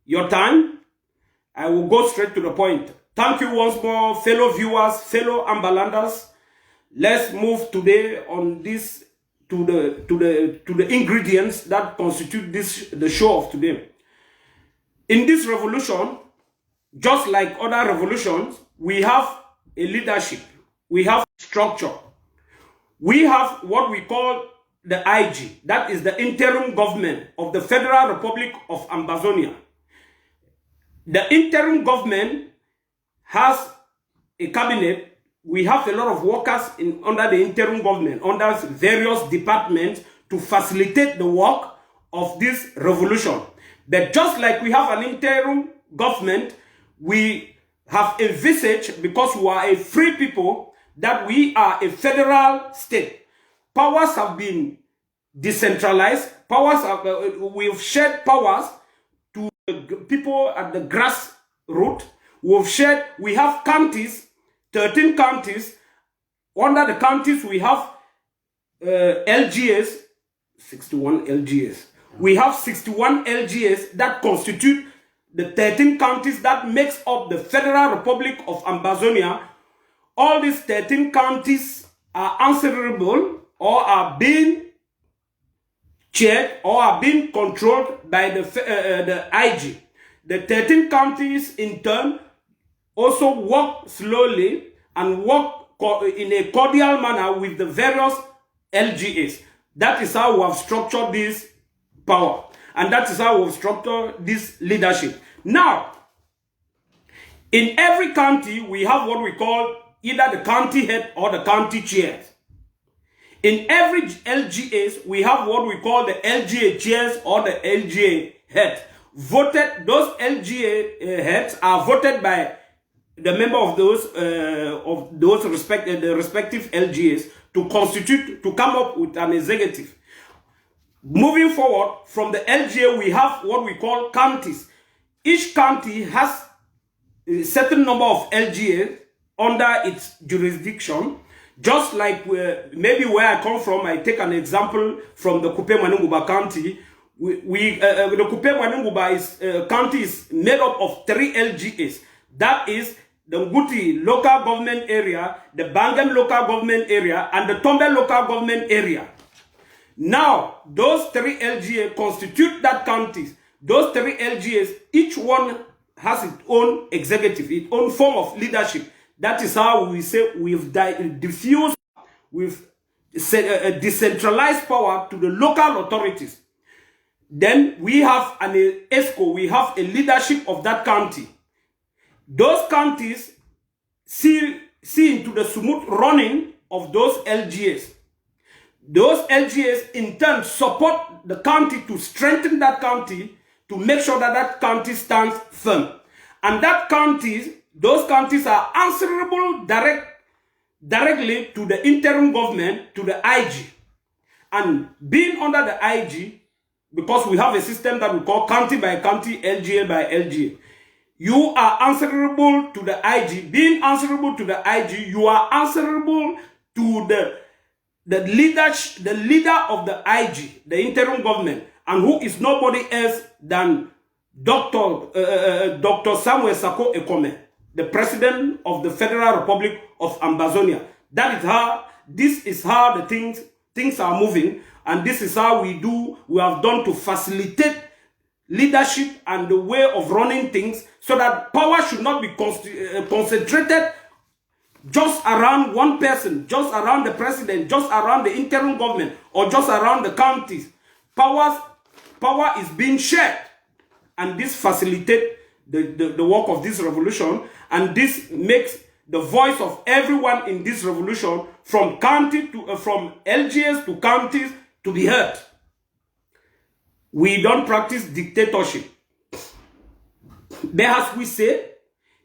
your time. I will go straight to the point. Thank you once more, fellow viewers, fellow Ambalanders. Let's move today on this to the ingredients that constitute the show of today. In this revolution, just like other revolutions, we have a leadership, we have structure, we have what we call the IG, that is the interim government of the Federal Republic of Ambazonia. The interim government has a cabinet. We have a lot of workers under the interim government, under various departments to facilitate the work of this revolution. But just like we have an interim government, we have envisaged, because we are a free people, that we are a federal state. Powers have been decentralized. We've shared powers to people at the grassroots. We have counties, 13 counties. Under the counties, we have LGAs, 61 LGAs. We have 61 LGAs that constitute the 13 counties that makes up the Federal Republic of Ambazonia. All these 13 counties are answerable or are being chaired or are being controlled by the IG. The 13 counties in turn also work slowly and work in a cordial manner with the various LGAs. That is how we have structured this power. And that is how we have structured this leadership. Now, in every county, we have what we call either the county head or the county chairs. In every LGAs, we have what we call the LGA chairs or the LGA head. Those LGA heads are voted by the member of those respective LGAs to come up with an executive. Moving forward from the LGA, we have what we call counties. Each county has a certain number of LGAs under its jurisdiction. Just like maybe where I come from, I take an example from the Kupe Manunguba County. The Kupe Manunguba county is made up of 3 LGAs. That is the Nguti local government area, the Bangam local government area, and the Tombe local government area. Now, those 3 LGAs constitute that counties. Those 3 LGAs, each one has its own executive, its own form of leadership. That is how we say we've diffused, we've decentralized power to the local authorities. Then we have an ESCO, we have a leadership of that county. Those counties see into the smooth running of those LGAs. Those LGAs in turn support the county to strengthen that county, to make sure that that county stands firm. And those counties are answerable directly to the interim government, to the IG. And being under the IG, because we have a system that we call county by county, LGA by LGA, you are answerable to the IG. Being answerable to the IG, you are answerable to the leader of the IG, the interim government, and who is nobody else than Dr. Samuel Sako Ekome, the president of the Federal Republic of Ambazonia. This is how the things are moving, and this is how we have done to facilitate leadership and the way of running things, so that power should not be concentrated just around one person, just around the president, just around the interim government, or just around the counties. Power is being shared, and this facilitates the work of this revolution, and this makes the voice of everyone in this revolution, from from LGAs to counties, to be heard. We don't practice dictatorship. But as we say,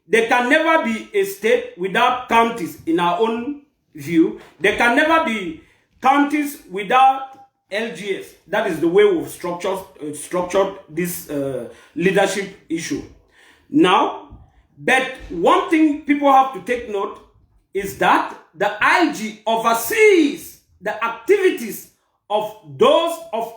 there can never be a state without counties. In our own view, there can never be counties without LGAs. That is the way we've structured this leadership issue. Now, but one thing people have to take note is that the IG oversees the activities of those of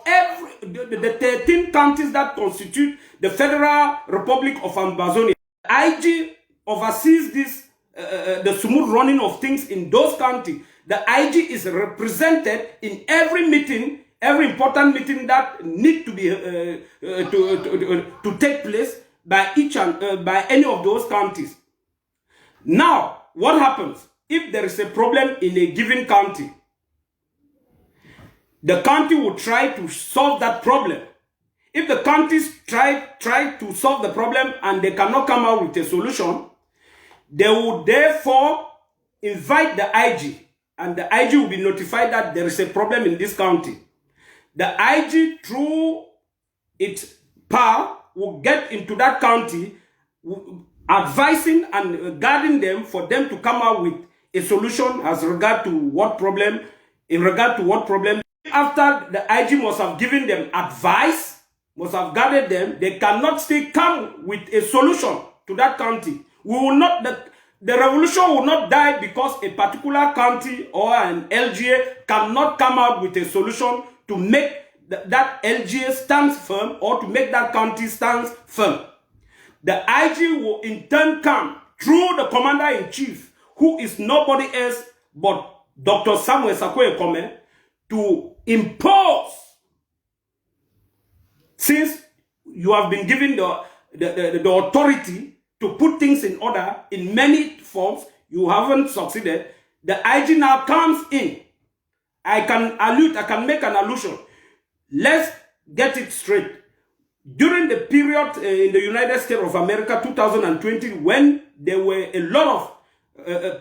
the 13 counties that constitute the Federal Republic of Ambazonia. The IG oversees this, the smooth running of things in those counties. The IG is represented in every meeting, every important meeting that need to be to take place by each and by any of those counties. Now, what happens if there is a problem in a given county? The county will try to solve that problem. If the counties try to solve the problem and they cannot come out with a solution, they will therefore invite the IG, and the IG will be notified that there is a problem in this county. The IG, through its power, will get into that county, advising and guiding them for them to come out with a solution as regard to what problem, in regard to what problem. After the IG must have given them advice, must have guided them, they cannot still come with a solution to that county. We will not, the revolution will not die because a particular county or an LGA cannot come out with a solution to make that LGA stands firm or to make that county stands firm. The IG will in turn come through the commander-in-chief, who is nobody else but Dr. Samuel Sarko Ekome, to impose, since you have been given the authority to put things in order in many forms, you haven't succeeded. The IG now comes in. I can make an allusion. Let's get it straight. During the period in the United States of America, 2020, when there were a lot of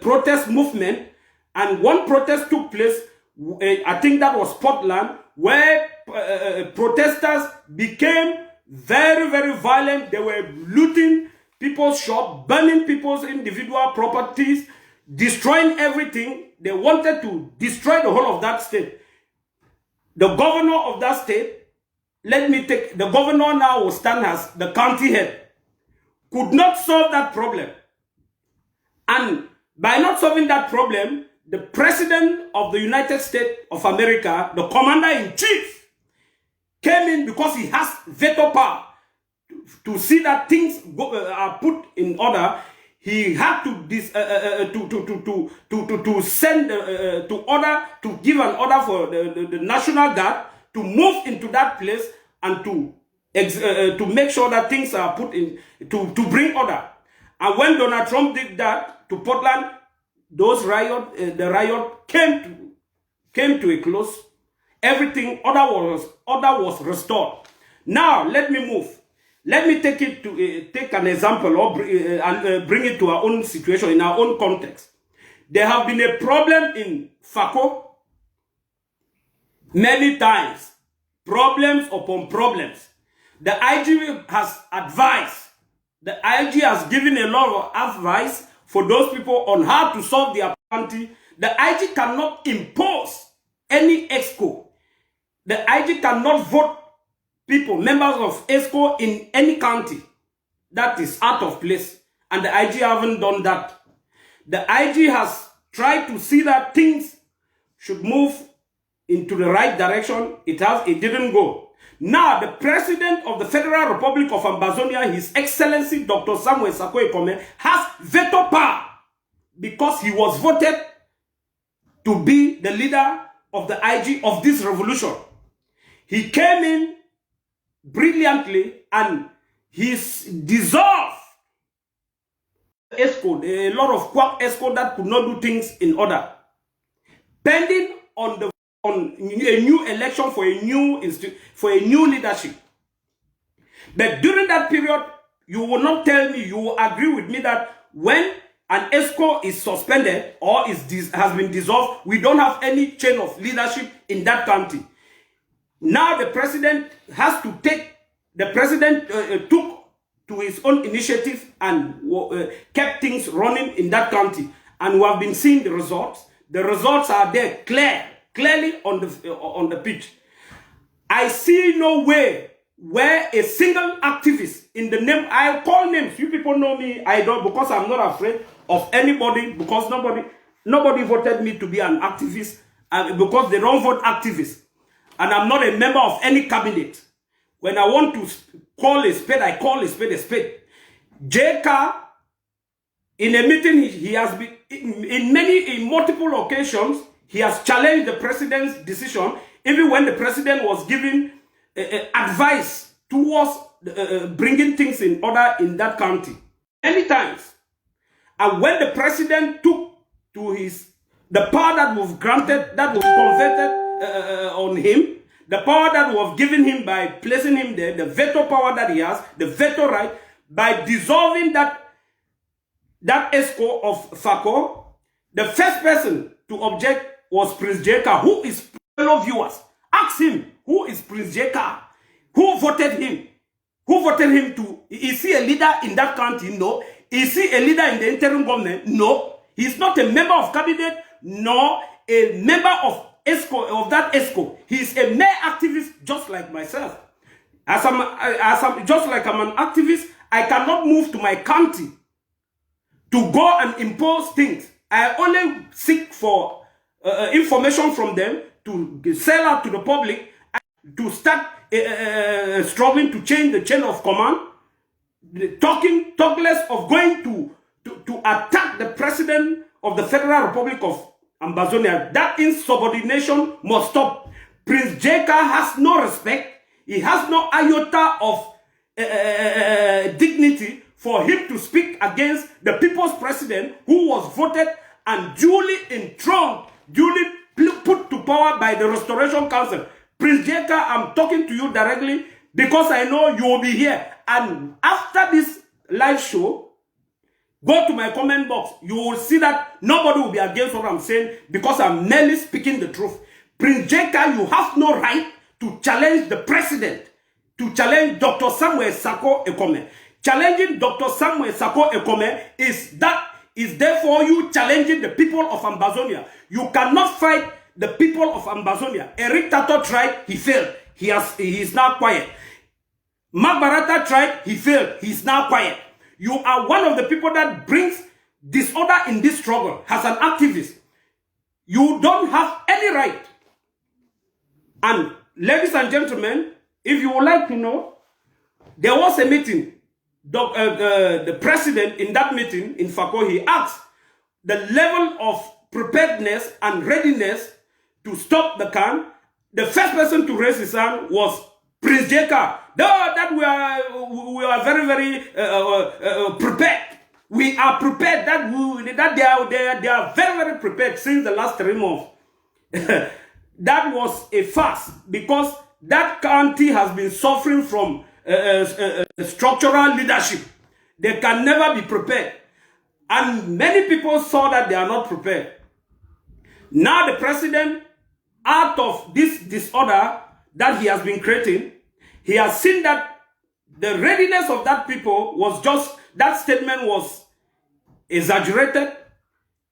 protest movement, and one protest took place, I think that was Portland, where protesters became very, very violent. They were looting people's shops, burning people's individual properties, destroying everything. They wanted to destroy the whole of that state. The governor of that state, the governor now will stand as the county head, could not solve that problem. And by not solving that problem, the president of the United States of America, the commander-in-chief, came in because he has veto power to see that things are put in order. He had to give an order for the National Guard to move into that place and to make sure that things are put in to bring order. And when Donald Trump did that to Portland, the riot came to a close. Everything, order was restored. Now let me move. Let me take an example or bring it to our own situation, in our own context. There have been a problem in Fako many times, problems upon problems. The IG has advised, the IG has given a lot of advice for those people on how to solve their county. The IG cannot impose any EXCO. The IG cannot vote people, members of EXCO in any county. That is out of place. And the IG haven't done that. The IG has tried to see that things should move into the right direction. It didn't go. Now, the president of the Federal Republic of Ambazonia, His Excellency Dr. Samuel Sarko Ekome, has veto power because he was voted to be the leader of the IG of this revolution. He came in brilliantly and he's dissolved EXCO, a lot of quack EXCO that could not do things in order, pending on a new election for a new leadership. But during that period, you will not tell me, you will agree with me that when an EXCO is suspended or has been dissolved, we don't have any chain of leadership in that county. Now the president has to took to his own initiative and kept things running in that county. And we have been seeing the results. The results are there clearly on the pitch. I see no way where a single activist in the name, I call names, you people know me, I don't, because I'm not afraid of anybody, because nobody voted me to be an activist, because they don't vote activists. and I'm not a member of any cabinet. When I want to call a spade, I call a spade a spade. JK, in a meeting, he has been, in multiple occasions, he has challenged the president's decision, even when the president was giving advice towards bringing things in order in that county. Many times. And when the president took to the power that was granted, that was converted on him, the power that was given him by placing him there, the veto power that he has, the veto right, by dissolving that ESCO of FACO, the first person to object was Prince JK. Who is, fellow viewers? Ask him, who is Prince JK? Who voted him? Who voted him to? Is he a leader in that county? No. Is he a leader in the interim government? No. He's not a member of cabinet, nor a member of ESCO, of that ESCO. He's a mere activist, just like myself. Just like I'm an activist, I cannot move to my county to go and impose things. I only seek for information from them to sell out to the public, to start struggling to change the chain of command, talk less of going to attack the president of the Federal Republic of Ambazonia. That insubordination must stop. Prince JK has no respect. He has no iota of dignity for him to speak against the people's president who was voted and duly enthroned, duly put to power by the Restoration Council. Prince JK, I'm talking to you directly because I know you will be here. And after this live show, go to my comment box. You will see that nobody will be against what I'm saying because I'm merely speaking the truth. Prince JK, you have no right to challenge the president, to challenge Dr. Samuel Sako Ekome. Challenging Dr. Samuel Sako Ekome is therefore you challenging the people of Ambazonia. You cannot fight the people of Ambazonia. Eric Tato tried, he failed. He is now quiet. Mark Barata tried, he failed. He is now quiet. You are one of the people that brings disorder in this struggle as an activist. You don't have any right. And ladies and gentlemen, if you would like to know, there was a meeting. The president in that meeting in Fako, he asked the level of preparedness and readiness to stop the can. The first person to raise his hand was Prince JK. That we are very, very prepared. We are prepared. They are very, very prepared since the last 3 months. That was a farce because that county has been suffering from structural leadership. They can never be prepared. And many people saw that they are not prepared. Now the president, out of this disorder that he has been creating, he has seen that the readiness of that people was just, that statement was exaggerated.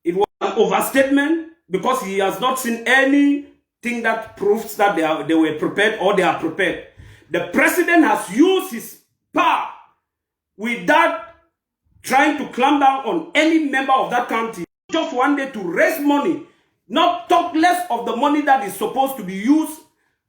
It was an overstatement because he has not seen anything that proves that they were prepared or they are prepared. The president has used his power without trying to clamp down on any member of that county. Just one day to raise money, not talk less of the money that is supposed to be used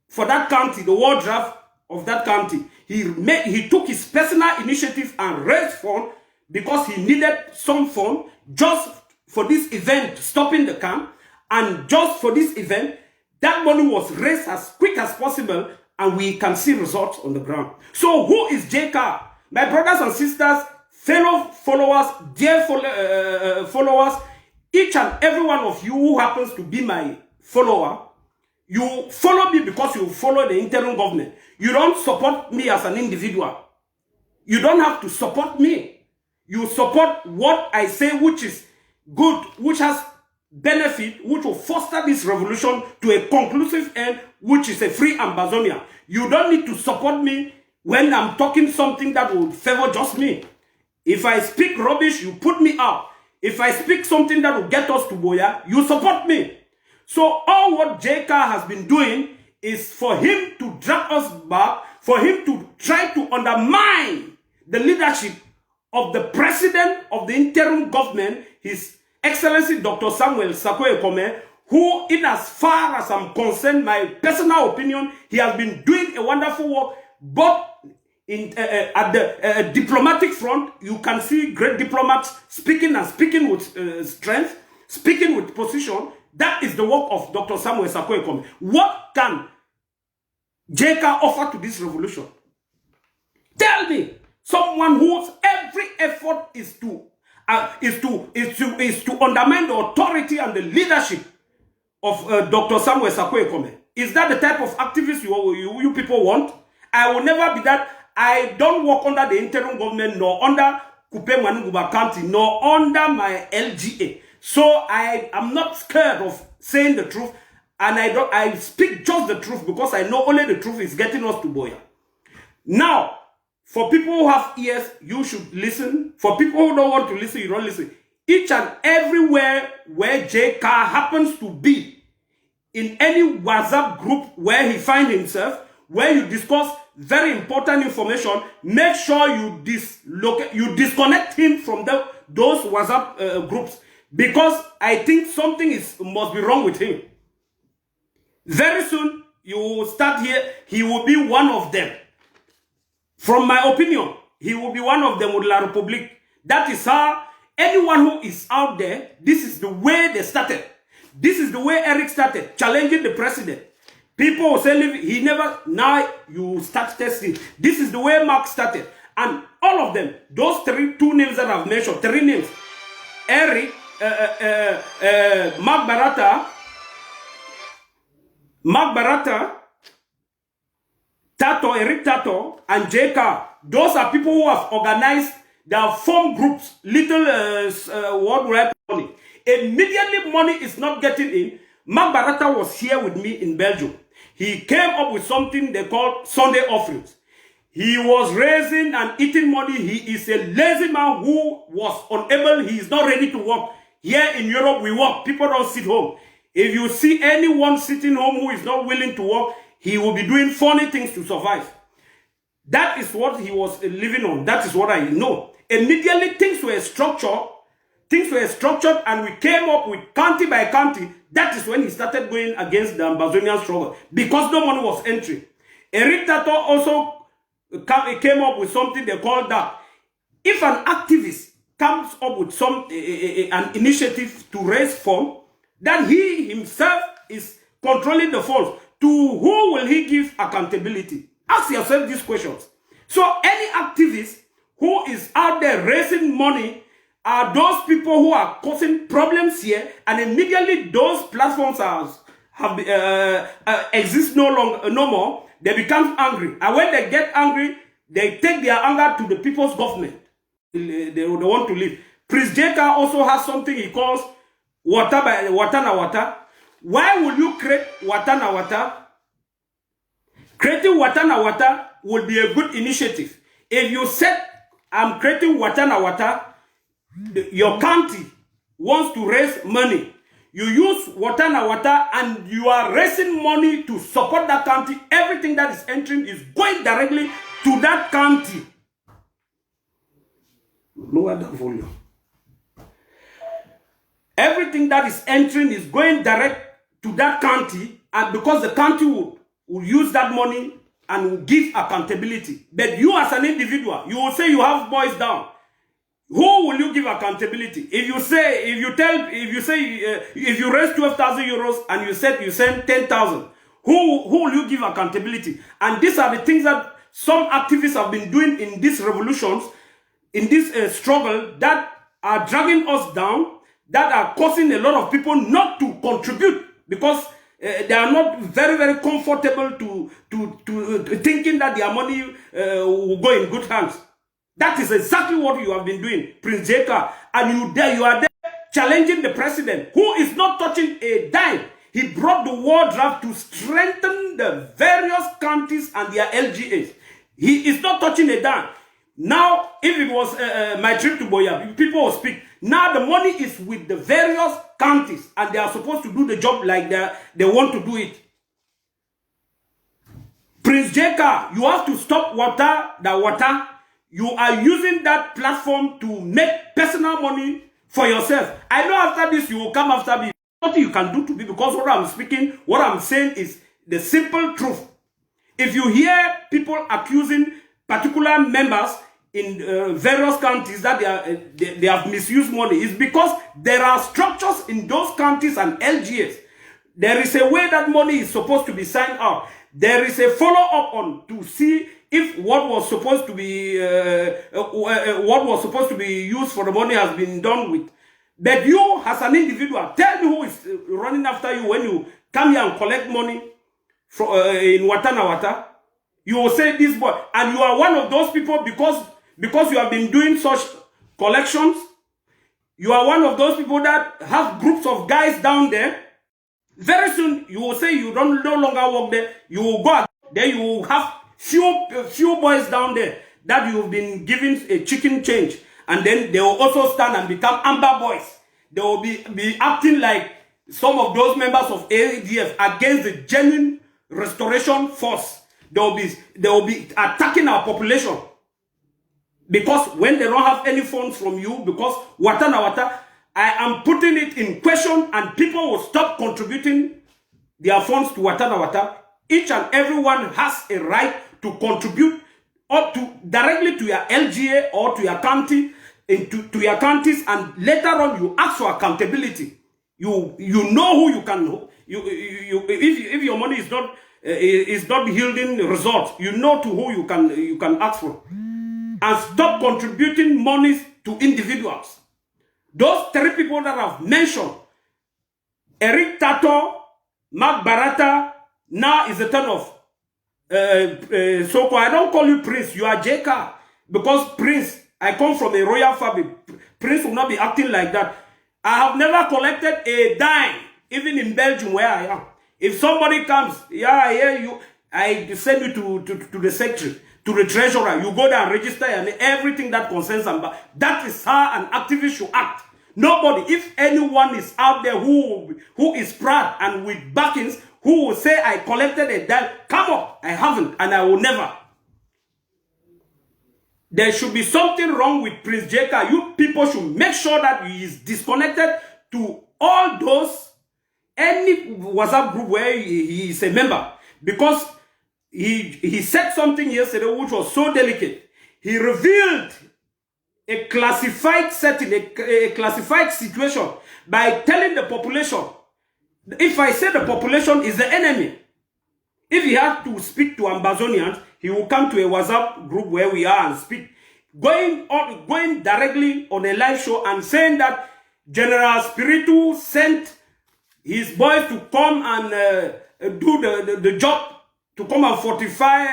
for that county, the war draft of that county. He took his personal initiative and raised funds because he needed some fund just for this event, stopping the camp. And just for this event, that money was raised as quick as possible, and we can see results on the ground. So who is JK? My brothers and sisters, fellow followers, dear followers, each and every one of you who happens to be my follower, you follow me because you follow the interim government. You don't support me as an individual. You don't have to support me. You support what I say, which is good, which has benefit, which will foster this revolution to a conclusive end, which is a free Ambazonia. You don't need to support me when I'm talking something that will favor just me. If I speak rubbish, you put me out. If I speak something that will get us to Boya, you support me. So all what JK has been doing is for him to drag us back, for him to try to undermine the leadership of the president of the interim government, His Excellency Dr. Samuel Sako Ekome, who, in as far as I'm concerned, my personal opinion, he has been doing a wonderful work, but at the diplomatic front, you can see great diplomats speaking with strength, speaking with position. That is the work of Dr. Samuel Sarko. What can JK offer to this revolution? Tell me, someone whose every effort is to undermine the authority and the leadership of Dr. Samuel Sarko. Is that the type of activist you people want? I will never be that. I don't work under the interim government, nor under Kupe Manuguba County, nor under my LGA. So I am not scared of saying the truth, and I speak just the truth because I know only the truth is getting us to Boya. Now, for people who have ears, you should listen. For people who don't want to listen, you don't listen. Each and everywhere where JK happens to be, in any WhatsApp group where he finds himself, where you discuss very important information, make sure you disconnect him from those WhatsApp groups, because I think something must be wrong with him. Very soon, you will start here, he will be one of them. From my opinion, he will be one of them with La Republique. That is how anyone who is out there, this is the way they started. This is the way Eric started, challenging the president. People will say, he never, now you start testing. This is the way Mark started. And all of them, those two names that I've mentioned, three names, Eric, Mark Barata, Tato, Eric Tato, and JK. Those are people who have organized, they have formed groups, little, what would I call it? Immediately money is not getting in. Mark Barata was here with me in Belgium. He came up with something they call Sunday offerings. He was raising and eating money. He is a lazy man who was unable. He is not ready to work. Here in Europe, we work. People don't sit home. If you see anyone sitting home who is not willing to work, he will be doing funny things to survive. That is what he was living on. That is what I know. Immediately, things were structured. And we came up with county by county. That is when he started going against the Ambazonian struggle, because no money was entering. Eric Tato also came up with something they call that. If an activist comes up with an initiative to raise funds, then he himself is controlling the funds. To who will he give accountability? Ask yourself these questions. So any activist who is out there raising money are those people who are causing problems here, and immediately those platforms exist no more. They become angry, and when they get angry, they take their anger to the people's government. They want to leave. Prince JK also has something he calls water na water. Why will you create water na water? Creating water na water will be a good initiative. If you said, I'm creating water na water, your county wants to raise money. You use water na water and you are raising money to support that county. Everything that is entering is going directly to that county. Lower the volume. Everything that is entering is going direct to that county, and because the county will use that money and will give accountability. But you as an individual, you will say you have boys down. Who will you give accountability? If you raise 12,000 euros and you said you send 10,000, who will you give accountability? And these are the things that some activists have been doing in these revolutions, in this struggle, that are dragging us down, that are causing a lot of people not to contribute, because they are not very, very comfortable to thinking that their money will go in good hands. That is exactly what you have been doing, Prince JK. And you are there challenging the president, who is not touching a dime. He brought the war draft to strengthen the various counties and their LGAs. He is not touching a dime. Now, if it was my trip to Boya, people will speak. Now the money is with the various counties, and they are supposed to do the job like they want to do it. Prince JK, you have to stop water. You are using that platform to make personal money for yourself. I know after this you will come after me. nothing you can do to me, because what I'm speaking, what I'm saying is the simple truth. If you hear people accusing particular members in various counties that they have misused money, it's because there are structures in those counties and LGS. There is a way that money is supposed to be signed out. There is a follow-up on to see if what was supposed to be used for the money has been done with. But you, as an individual, tell me who is running after you when you come here and collect money from in Watanawata. You will say this boy, and you are one of those people because you have been doing such collections. You are one of those people that have groups of guys down there. Very soon, you will say you don't no longer work there. You will go there. You will have few boys down there that you've been giving a chicken change, and then they will also stand and become Amber boys. They will be acting like some of those members of ADF against the genuine restoration force. They will be attacking our population, because when they don't have any funds from you, because Watanawata, I am putting it in question, and people will stop contributing their funds to Watanawata. Each and everyone has a right to contribute or to directly to your LGA or to your county, to your counties, and later on you ask for accountability. You know who you can. If your money is not yielding results, you know to who you can ask for, and stop contributing monies to individuals. Those three people that I've mentioned, Eric Tato, Mark Barata, now is the turn of Soko. I don't call you Prince, you are JK, because Prince, I come from a royal family. Prince will not be acting like that. I have never collected a dime, even in Belgium where I am. If somebody comes, yeah, I hear you, I send you to the secretary, to the treasurer. You go there and register and everything that concerns them. That is how an activist should act. Nobody, if anyone is out there who is proud and with backings, who will say, I collected a dime, come up, I haven't, and I will never. There should be something wrong with Prince JK. You people should make sure that he is disconnected to all those, any WhatsApp group where he is a member, because he said something yesterday which was so delicate. He revealed a classified setting, a classified situation, by telling the population, if I say the population is the enemy, if he has to speak to Ambazonians, he will come to a WhatsApp group where we are and speak, going directly on a live show and saying that General Spiritu sent his boys to come and do the job, to come and fortify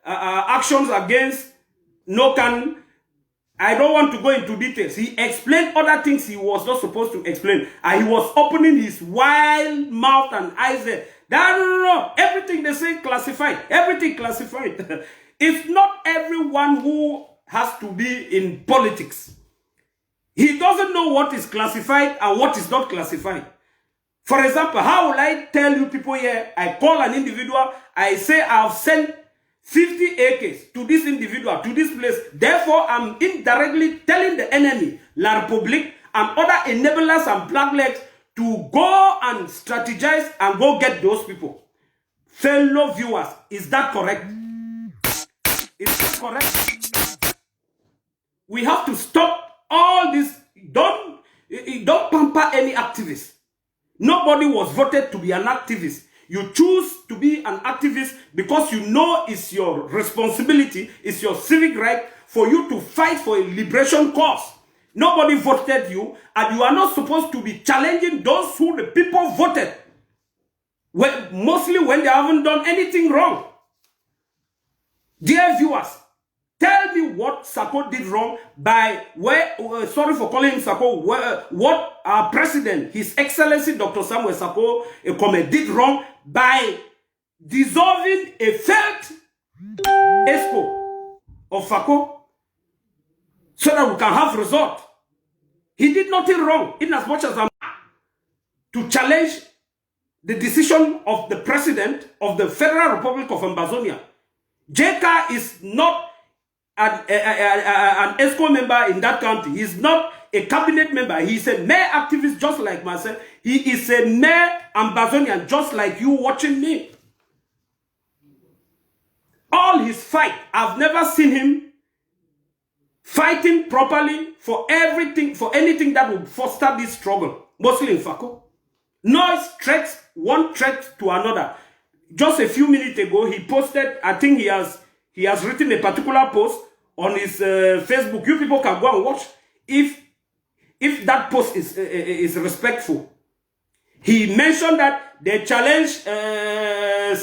actions against Nokan. I don't want to go into details. He explained other things he was not supposed to explain. And he was opening his wild mouth and eyes there. No. Everything they say classified. Everything classified. It's not everyone who has to be in politics. He doesn't know what is classified and what is not classified. For example, how will I tell you people here, I call an individual, I say I've sent 50 acres to this individual, to this place. Therefore, I'm indirectly telling the enemy, La Republique, and other enablers and blacklegs to go and strategize and go get those people. Fellow viewers, is that correct? Is that correct? We have to stop all this. Don't pamper any activist. Nobody was voted to be an activist. You choose to be an activist because you know it's your responsibility, it's your civic right for you to fight for a liberation cause. Nobody voted you, and you are not supposed to be challenging those who the people voted, mostly when they haven't done anything wrong. Dear viewers, tell me what Sako did wrong by sorry for calling him Sako, what our president, His Excellency Dr. Samuel Sako Ekome, did wrong by dissolving a failed ESCO of Fako so that we can have result. He did nothing wrong, in as much as I'm to challenge the decision of the president of the Federal Republic of Ambazonia. JK is not an ESCO member in that country. a cabinet member. He's a mere activist just like myself. He is a mere Ambazonian just like you watching me. All his fight, I've never seen him fighting properly for everything, for anything that would foster this struggle, mostly in Fako. Noise threats, one threat to another. Just a few minutes ago, he posted, I think he has written a particular post on his Facebook. You people can go and watch if that post is respectful. He mentioned that they challenged the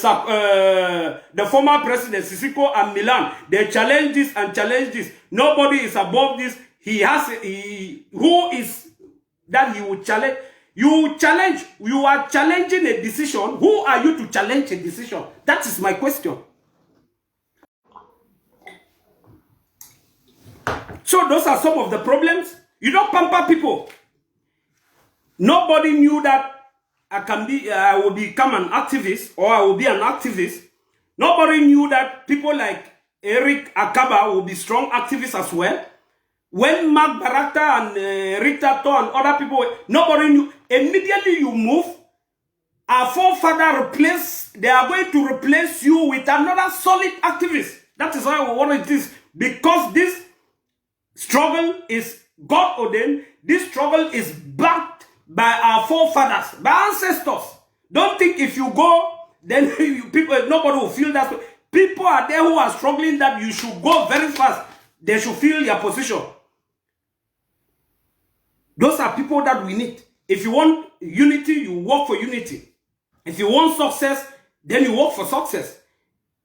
former president Sisiko and Milan. They challenge this and challenge this. Nobody is above this. Who is that he will challenge? You are challenging a decision. Who are you to challenge a decision? That is my question. So those are some of the problems. You don't pamper people. Nobody knew that I will become an activist, or I will be an activist. Nobody knew that people like Eric Akaba will be strong activists as well. When Mark Barakta and Eric Tato and other people, nobody knew. Immediately you move, our forefather they are going to replace you with another solid activist. That is why we want it is. Because this struggle is God ordained. This struggle is backed by our forefathers, by ancestors. Don't think if you go, then nobody will feel that. People are there who are struggling that you should go very fast. They should feel your position. Those are people that we need. If you want unity, you work for unity. If you want success, then you work for success.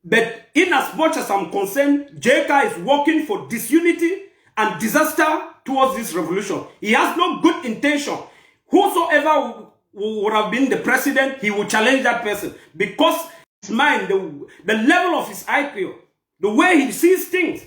But in as much as I'm concerned, JK is working for disunity and disaster towards this revolution. He has no good intention. Whosoever would have been the president, he will challenge that person. Because his mind, the level of his IQ, the way he sees things.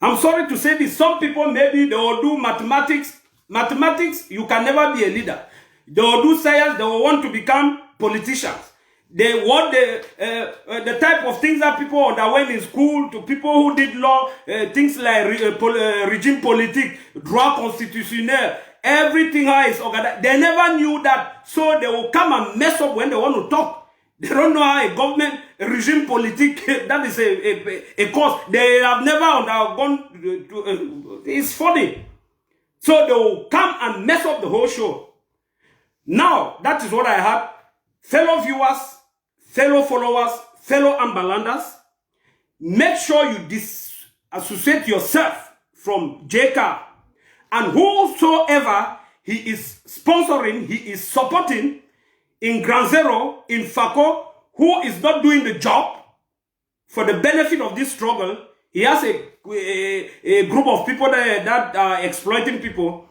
I'm sorry to say this. Some people, maybe they will do mathematics. Mathematics, you can never be a leader. They will do science. They will want to become politicians. They want the type of things that people underwent in school, to people who did law, things like regime politique, droit constitutionnel, everything how is organized. They never knew that, so they will come and mess up when they want to talk. They don't know how a government, a regime politique, that is a course. They have never undergone. It's funny. So they will come and mess up the whole show. Now, that is what I had. Fellow viewers, fellow followers, fellow Ambalanders, make sure you disassociate yourself from JK. And whosoever he is sponsoring, he is supporting in Grand Zero, in Fako, who is not doing the job for the benefit of this struggle. He has a group of people that are exploiting people.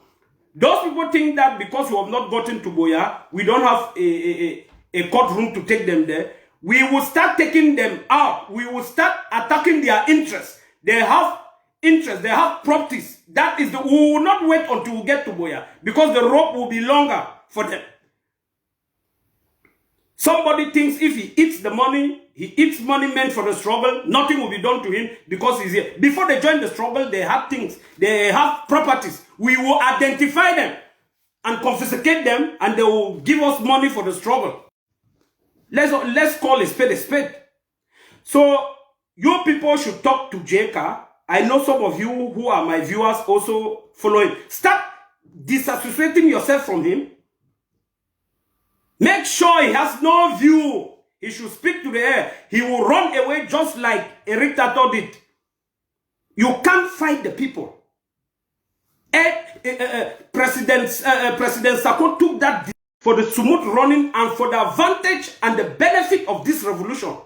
Those people think that because we have not gotten to Boya, we don't have a courtroom to take them there. We will start taking them out. We will start attacking their interests. They have interests. They have properties. That is we will not wait until we get to Boya, because the rope will be longer for them. Somebody thinks if he eats the money, he eats money meant for the struggle, nothing will be done to him because he's here. Before they join the struggle, they have things. They have properties. We will identify them and confiscate them, and they will give us money for the struggle. Let's call a spade a spade. So you people should talk to JK. I know some of you who are my viewers also following. Start disassociating yourself from him. Make sure he has no view. He should speak to the air. He will run away just like Eric Tato did. You can't fight the people. President Sako took that for the smooth running and for the advantage and the benefit of this revolution.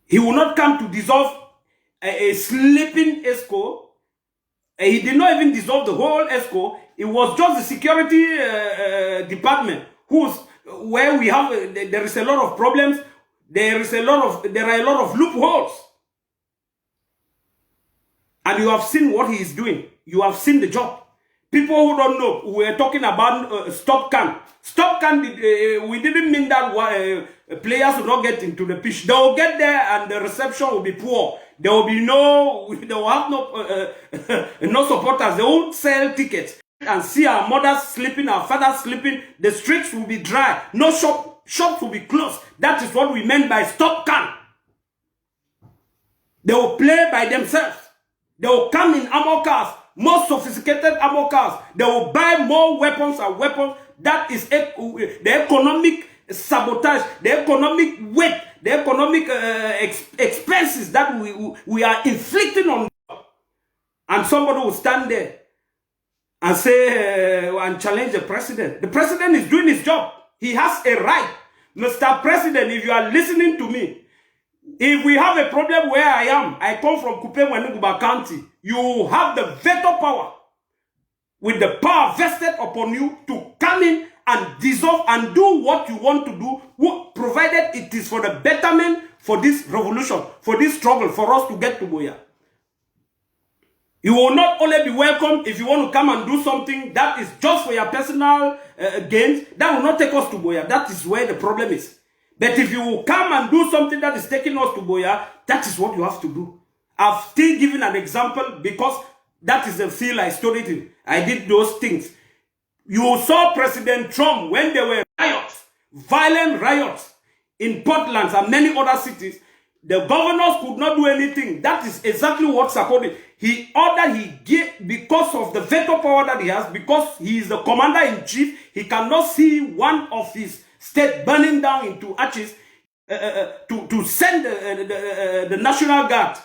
He will not come to dissolve a sleeping ESCO. He did not even dissolve the whole ESCO. It was just the security department where we have there is a lot of problems. There are a lot of loopholes. And you have seen what he is doing. You have seen the job. People who don't know, we are talking about stop can. Stop can, we didn't mean that players will not get into the pitch. They will get there and the reception will be poor. There will be no, they will have no, no supporters. They won't sell tickets and see our mothers sleeping, our fathers sleeping. The streets will be dry. No shops will be closed. That is what we meant by stop can. They will play by themselves. They will come in armor cars, more sophisticated armor cars. They will buy more weapons and weapons. That is the economic sabotage, the economic weight, the economic expenses that we are inflicting on them. And somebody will stand there and say, and challenge the president. The president is doing his job. He has a right. Mr. President, if you are listening to me, if we have a problem where I am, I come from Kupe County, you have the veto power with the power vested upon you to come in and dissolve and do what you want to do, provided it is for the betterment for this revolution, for this struggle, for us to get to Boya. You will not only be welcome if you want to come and do something that is just for your personal gains. That will not take us to Boya. That is where the problem is. But if you will come and do something that is taking us to Boya, that is what you have to do. I've still given an example because that is the field I studied in. I did those things. You saw President Trump when there were riots, violent riots in Portland and many other cities. The governors could not do anything. That is exactly what Sarkozy did. He ordered, he gave, because of the veto power that he has, because he is the commander-in-chief, he cannot see one of his state burning down into ashes to send the National Guard.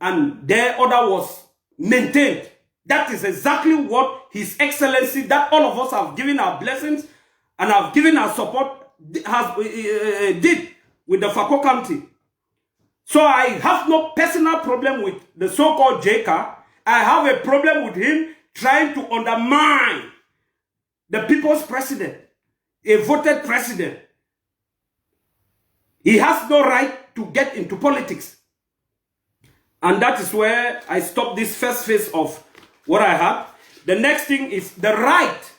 And their order was maintained. That is exactly what His Excellency, that all of us have given our blessings and have given our support, did with the Fako County. So I have no personal problem with the so-called JK. I have a problem with him trying to undermine the people's president, a voted president. He has no right to get into politics. And that is where I stop this first phase of what I have. The next thing is the right,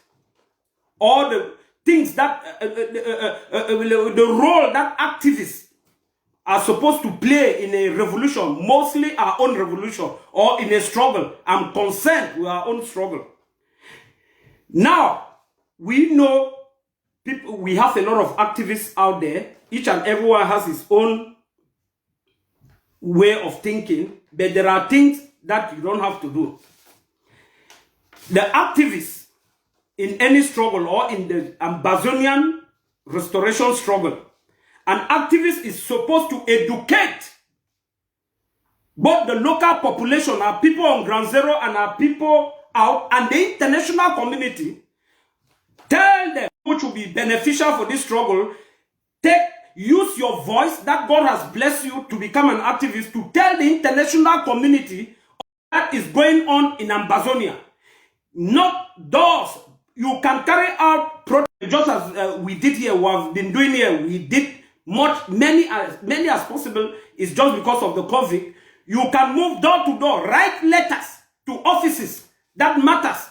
or the things that, the role that activists are supposed to play in a revolution, mostly our own revolution, or in a struggle. I'm concerned with our own struggle. Now, we know people, we have a lot of activists out there. Each and everyone has his own way of thinking, but there are things that you don't have to do. The activists in any struggle, or in the Ambazonian restoration struggle, an activist is supposed to educate both the local population, our people on ground zero and our people out, and the international community. Tell them which will be beneficial for this struggle. Use your voice that God has blessed you to become an activist to tell the international community that is going on in Ambazonia. Not those. You can carry out protests just as we did here, we have been doing here. We did many as possible. It's just because of the COVID. You can move door to door, write letters to offices that matters,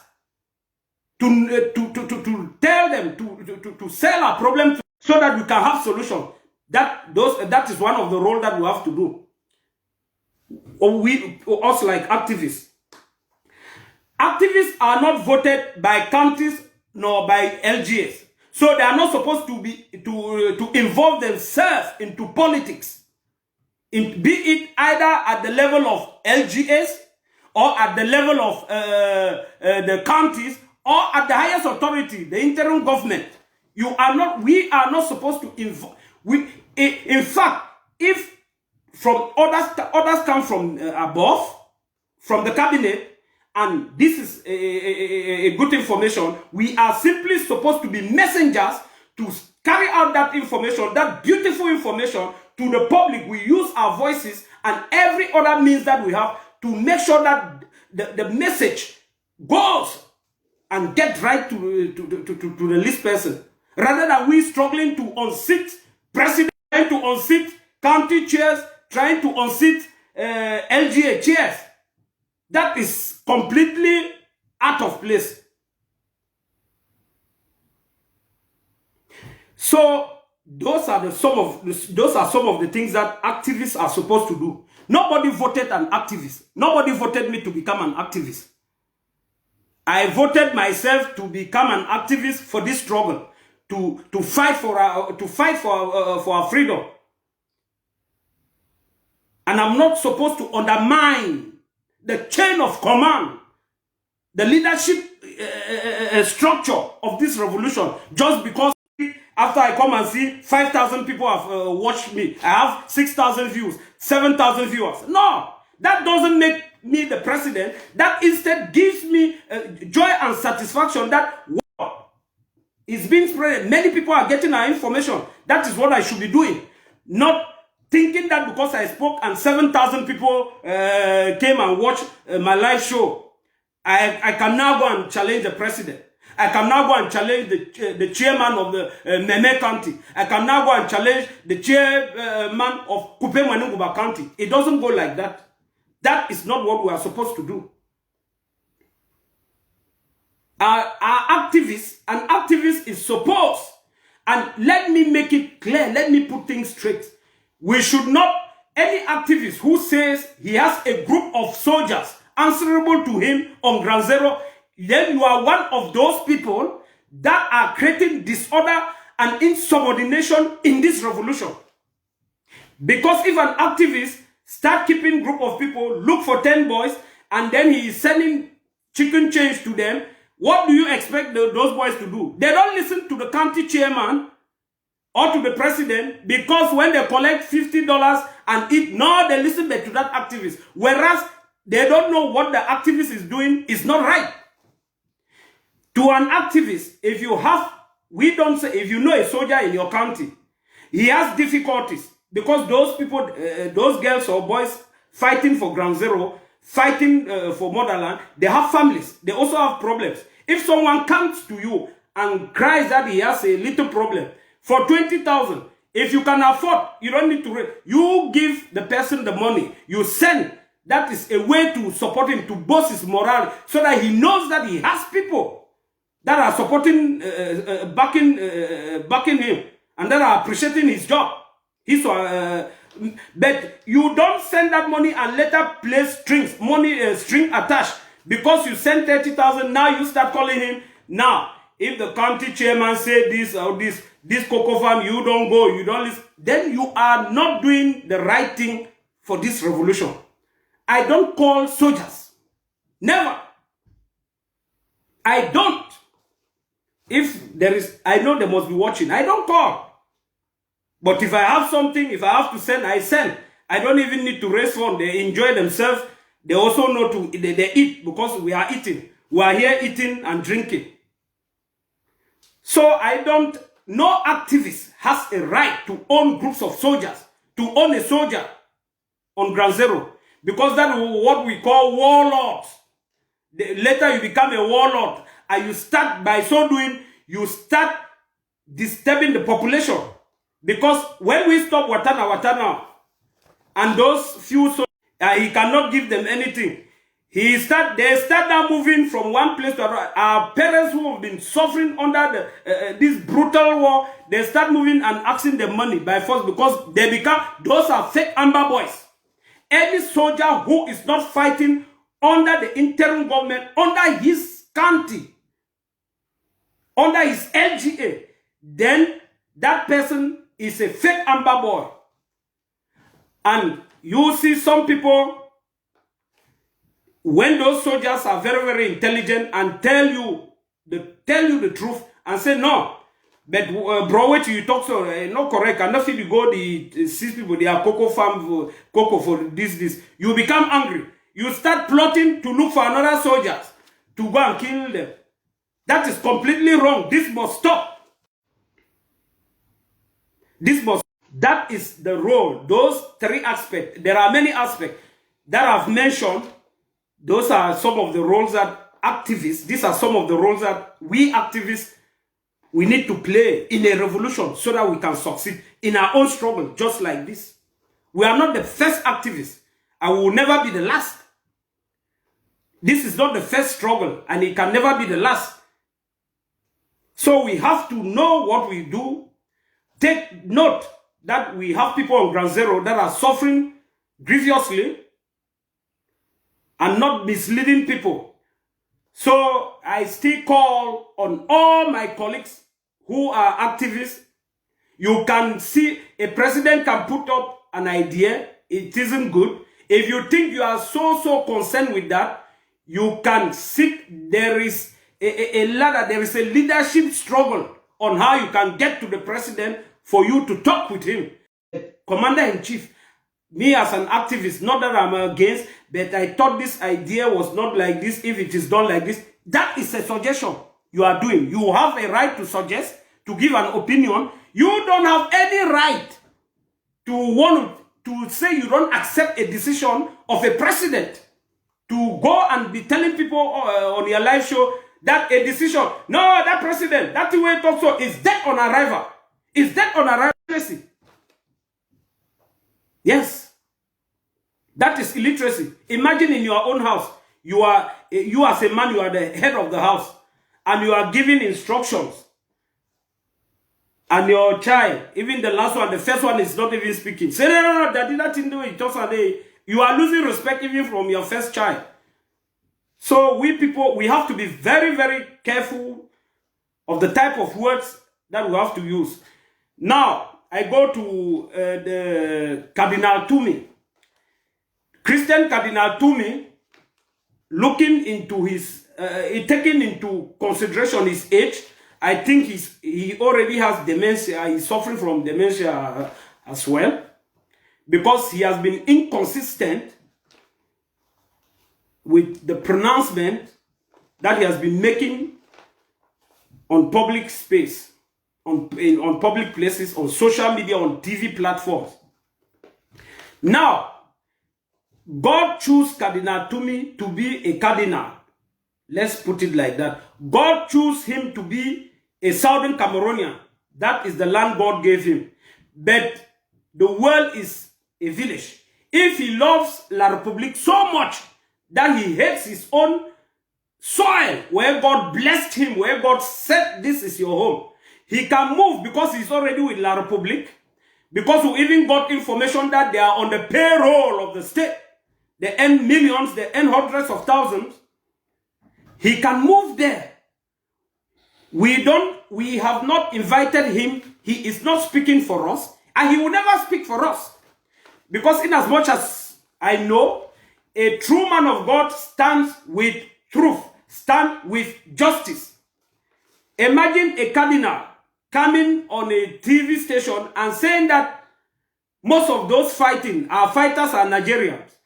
to tell them to sell our problem so that we can have solution. That is one of the roles that we have to do. Or us like activists. Activists are not voted by counties nor by LGS. So they are not supposed to be to involve themselves into politics. Be it either at the level of LGS or at the level of the counties or at the highest authority, the interim government. We are not supposed to involve. In fact, if from others come from above, from the cabinet, and this is a good information, we are simply supposed to be messengers to carry out that information, that beautiful information to the public. We use our voices and every other means that we have to make sure that the message goes and get right to the least person. Rather than we struggling to unseat president, trying to unseat county chairs, trying to unseat LGA chairs. That is completely out of place. So those are some of the things that activists are supposed to do. Nobody voted an activist. Nobody voted me to become an activist. I voted myself to become an activist for this struggle, to fight for our freedom. And I'm not supposed to undermine the chain of command, the leadership structure of this revolution, just because after I come and see 5,000 people have watched me, I have 6,000 views, 7,000 viewers. No, that doesn't make me the president. That instead gives me joy and satisfaction that wow, it's being spread. Many people are getting our information. That is what I should be doing. Not thinking that because I spoke and 7,000 people came and watched my live show, I can now go and challenge the president. I can now go and challenge the chairman of the Meme County. I can now go and challenge the chairman of Kupe Manunguba County. It doesn't go like that. That is not what we are supposed to do. Our activists, an activist is supposed, and let me make it clear, let me put things straight. We should not, any activist who says he has a group of soldiers answerable to him on Ground Zero, then you are one of those people that are creating disorder and insubordination in this revolution. Because if an activist start keeping group of people, look for 10 boys, and then he is sending chicken change to them, what do you expect those boys to do? They don't listen to the county chairman or to the president, because when they collect $50 and eat, no, they listen back to that activist. Whereas they don't know what the activist is doing is not right. To an activist, if you have, we don't say, if you know a soldier in your county, he has difficulties because those people, those girls or boys fighting for Ground Zero, fighting for motherland, they have families. They also have problems. If someone comes to you and cries that he has a little problem for 20,000, if you can afford, you don't need to, you give the person the money, you send. That is a way to support him, to boost his morale, so that he knows that he has people that are supporting, backing him, and that are appreciating his job. But you don't send that money and later place strings, string attached. Because you send 30,000, now you start calling him. Now, if the county chairman said this or this cocoa farm, you don't go, you don't listen, then you are not doing the right thing for this revolution. I don't call soldiers. Never. I don't. If there is, I know they must be watching. I don't call. But if I have something, if I have to send, I send. I don't even need to raise funds. They enjoy themselves. They also know they eat, because we are eating. We are here eating and drinking. So I don't, no activist has a right to own groups of soldiers, to own a soldier on Ground Zero. Because that is what we call warlords. Later you become a warlord. And you start, by so doing, you start disturbing the population. Because when we stop Watana, and those few soldiers, he cannot give them anything. They start now moving from one place to another. Our parents who have been suffering under this brutal war, they start moving and asking them money by force, because they become, those are fake Amber boys. Any soldier who is not fighting under the interim government, under his county, under his LGA, then that person is a fake Amber boy. And you see some people, when those soldiers are very, very intelligent and tell you the truth and say, no, but bro, wait till you talk so, not correct. And nothing you go, the 6 people, they are cocoa farm, cocoa for this. You become angry. You start plotting to look for another soldiers to go and kill them. That is completely wrong. This must stop. That is the role. Those 3 aspects. There are many aspects that I've mentioned. Those are some of the roles that activists, these are some of the roles that we activists, we need to play in a revolution so that we can succeed in our own struggle, just like this. We are not the first activists, and we will never be the last. This is not the first struggle, and it can never be the last. So we have to know what we do, take note that we have people on ground zero that are suffering grievously and not misleading people. So I still call on all my colleagues who are activists. You can see a president can put up an idea. It isn't good. If you think you are so concerned with that, you can seek. There is a ladder. There is a leadership struggle on how you can get to the president for you to talk with him. Commander-in-Chief, me as an activist, not that I'm against, but I thought this idea was not like this. If it is done like this, that is a suggestion you are doing. You have a right to suggest, to give an opinion. You don't have any right to say you don't accept a decision of a president. To go and be telling people on your live show that a decision, no, that president, that way it also is dead on arrival. Is dead on arrival. Yes. That is illiteracy. Imagine in your own house, you as a man, you are the head of the house, and you are giving instructions. And your child, even the last one, the first one is not even speaking. Say, no, daddy, that didn't do it. You are losing respect even from your first child. So we people, we have to be very careful of the type of words that we have to use. Now, I go to the Cardinal Toomey. Christian Cardinal Toomey, looking into his, taking into consideration his age, I think he already has dementia. He's suffering from dementia as well, because he has been inconsistent with the pronouncement that he has been making on public space, on public places, on social media, on TV platforms. Now, God chose Cardinal Toomey to be a cardinal. Let's put it like that. God chose him to be a Southern Cameroonian. That is the land God gave him. But the world is a village. If he loves La République so much that he hates his own soil, where God blessed him, where God said, this is your home, he can move because he's already with La République, because we even got information that they are on the payroll of the state. They earn millions, they earn hundreds of thousands. He can move there. We have not invited him. He is not speaking for us, and he will never speak for us. Because in as much as I know, a true man of God stands with truth, stands with justice. Imagine a cardinal coming on a TV station and saying that most of those fighting, our fighters are Nigerians.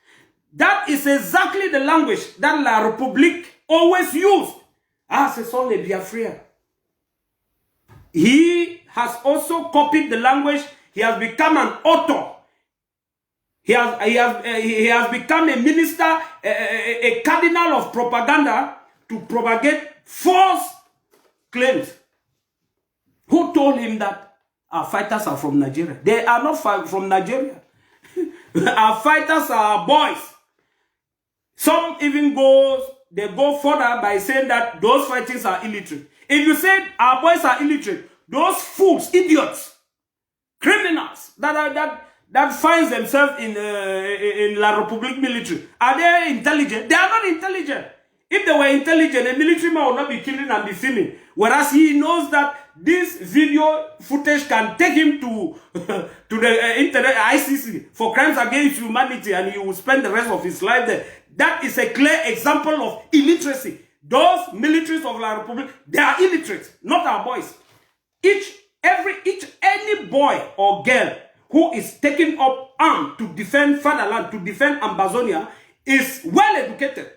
That is exactly the language that La République always used. C'est son les Biafriens. He has also copied the language. He has become an author. He has become a minister, a cardinal of propaganda to propagate false claims. Who told him that our fighters are from Nigeria? They are not from Nigeria. Our fighters are boys. Some even go further by saying that those fighters are illiterate. If you say our boys are illiterate, those fools, idiots, criminals that finds themselves in La République military, are they intelligent? They are not intelligent. If they were intelligent, a military man would not be killing and be filming. Whereas he knows that this video footage can take him to the internet ICC for crimes against humanity, and he will spend the rest of his life there. That is a clear example of illiteracy. Those militaries of La République, they are illiterate, not our boys. Any boy or girl who is taking up arms to defend fatherland, to defend Ambazonia, is well educated.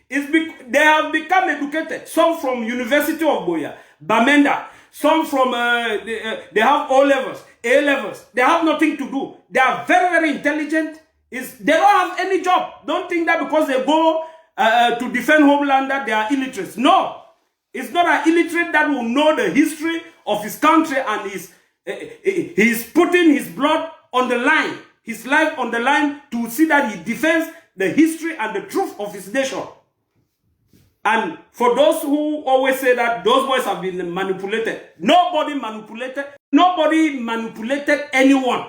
They have become educated. Some from University of Boya, Bamenda. Some from, they have O levels, A levels. They have nothing to do. They are very intelligent. They don't have any job. Don't think that because they go to defend homeland that they are illiterate. No. It's not an illiterate that will know the history of his country, and he's putting his blood on the line, his life on the line, to see that he defends the history and the truth of his nation. And for those who always say that those boys have been manipulated, nobody manipulated anyone.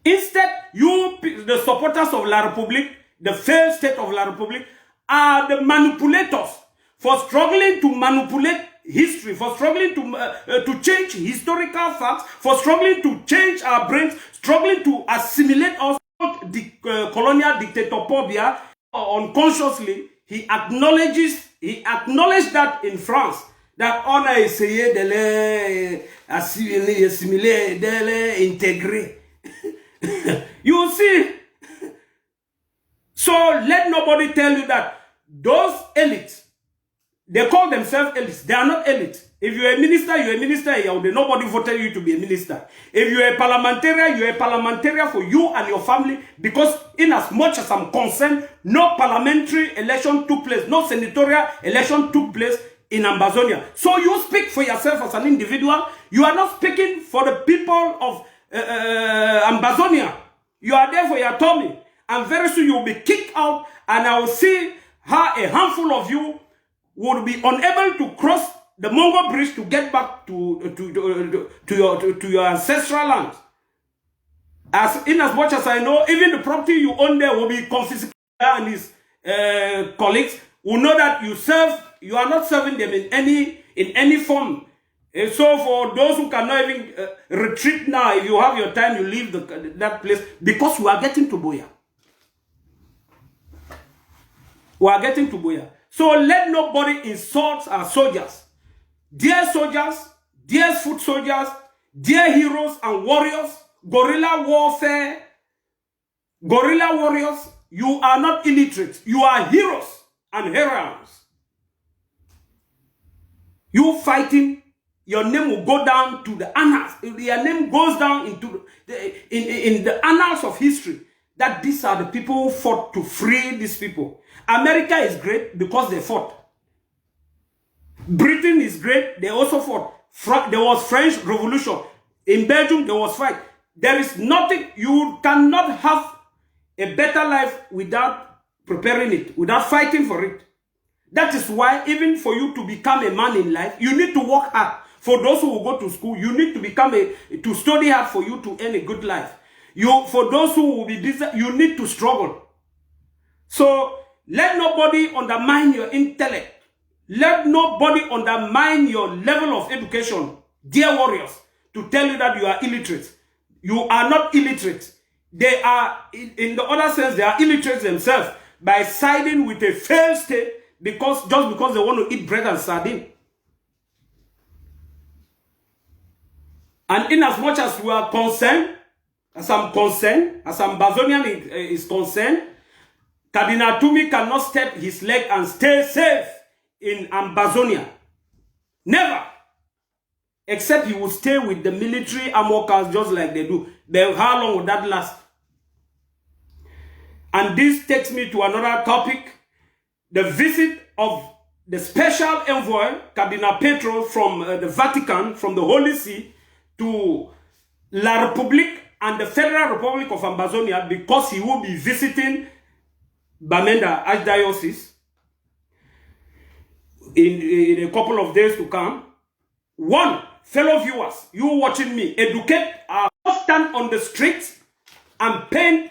Instead, you, the supporters of La République, the failed state of La République, are the manipulators for struggling to manipulate history, for struggling to change historical facts, for struggling to change our brains, struggling to assimilate us. The colonial dictator Pobia, unconsciously, he acknowledged that in France, that on a essayé de les assimiler, de les intégrer. You see, so let nobody tell you that those elites, they call themselves elites. They are not elites. If you're a minister, you're a minister. Nobody voted you to be a minister. If you're a parliamentarian, you're a parliamentarian for you and your family. Because in as much as I'm concerned, no parliamentary election took place. No senatorial election took place in Ambazonia. So you speak for yourself as an individual. You are not speaking for the people of Ambazonia. You are there for your tummy. And very soon you will be kicked out. And I will see how a handful of you would be unable to cross the Mongo Bridge to get back to your ancestral lands. In as much as I know, even the property you own there will be confiscated, and his colleagues will know that you are not serving them in any form. So for those who cannot even retreat now, if you have your time, you leave that place, because we are getting to Boya. We are getting to Boya. So let nobody insult our soldiers. Dear soldiers, dear foot soldiers, dear heroes and warriors, guerrilla warfare, guerrilla warriors, you are not illiterate. You are heroes and heroines. You fighting, your name will go down to the annals. Your name goes down into in the annals of history, that these are the people who fought to free these people. America is great because they fought. Britain is great, they also fought. There was French Revolution. In Belgium, there was fight. There is nothing, you cannot have a better life without preparing it, without fighting for it. That is why, even for you to become a man in life, you need to work hard. For those who will go to school, you need to to study hard for you to earn a good life. For those who will be busy, you need to struggle. So, let nobody undermine your intellect. Let nobody undermine your level of education, dear warriors, to tell you that you are illiterate. You are not illiterate. They are, in the other sense, they are illiterate themselves by siding with a failed state just because they want to eat bread and sardine. And in as much as we are concerned, as I'm concerned, as Ambazonian is concerned, Cardinal Tumi cannot step his leg and stay safe in Ambazonia. Never. Except he will stay with the military armor cars just like they do. But how long will that last? And this takes me to another topic. The visit of the special envoy, Cardinal Petro, from the Vatican, from the Holy See, to La République and the Federal Republic of Ambazonia, because he will be visiting Bamenda Archdiocese in a couple of days to come. One, fellow viewers, you watching me, educate, stand on the streets and paint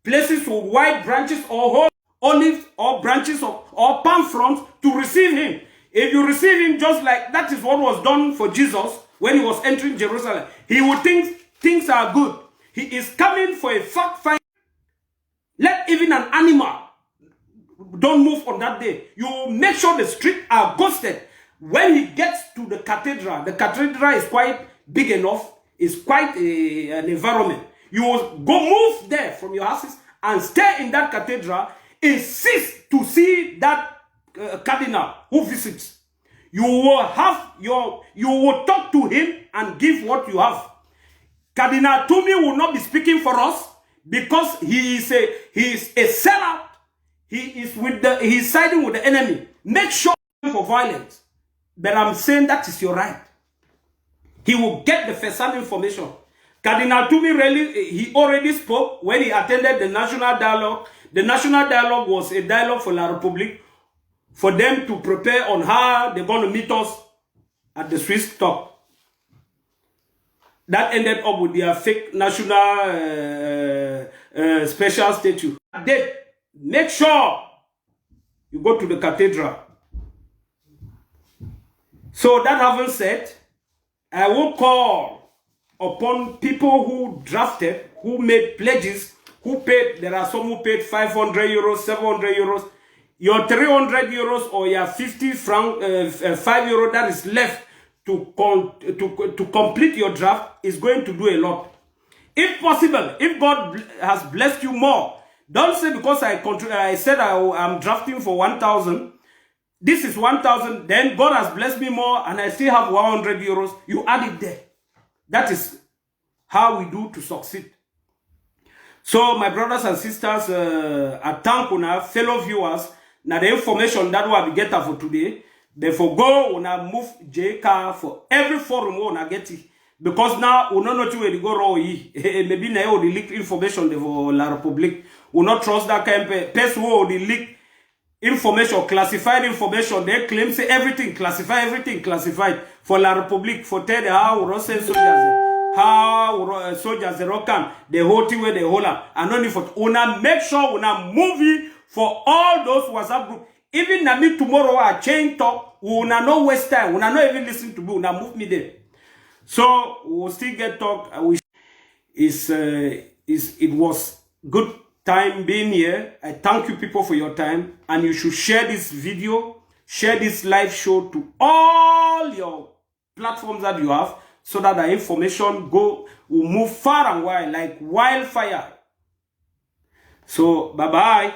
places with white branches or olives or branches or palm fronds to receive him. If you receive him just like that is what was done for Jesus when he was entering Jerusalem, he would think things are good. He is coming for a fact find. Let even an animal don't move on that day. You make sure the streets are ghosted. When he gets to the cathedral is quite big enough. It's quite an environment. You will go move there from your houses and stay in that cathedral. Insist to see that cardinal who visits. You will talk to him and give what you have. Cardinal Tumi will not be speaking for us because he is a sellout. He is siding with the enemy. Make sure for violence. But I'm saying that is your right. He will get the first-hand information. Cardinal Tumi he already spoke when he attended the National Dialogue. The National Dialogue was a dialogue for La République for them to prepare on how they're going to meet us at the Swiss top. That ended up with their fake national special statue. Then make sure you go to the cathedral. So that having said, I will call upon people who drafted, who made pledges, who paid. There are some who paid 500 euros, 700 euros. Your 300 euros or your 50 franc, 5 euro that is left to complete your draft is going to do a lot. If possible, if God has blessed you more, don't say because I said I'm drafting for 1,000, this is 1,000, then God has blessed me more and I still have 100 euros, you add it there. That is how we do to succeed. So my brothers and sisters, I thank you, fellow viewers. Now the information that we get for today, therefore go on move JK for every forum we get it. Because now we don't know where to go raw. Maybe now the leak information for La République. We not trust that kind of person who the leak information, classified information. They claim say everything classified for La République. For tell how Russian soldiers, how soldiers rock the whole thing where they hold up. And only for una make sure una movie for all those WhatsApp group. Even na me tomorrow I change talk. Una no waste time. Una no even listen to me. Una move me there. So we'll still get talk. It was good time being here. I thank you people for your time, and you should share this video, share this live show to all your platforms that you have, so that the information will move far and wide like wildfire. So bye bye.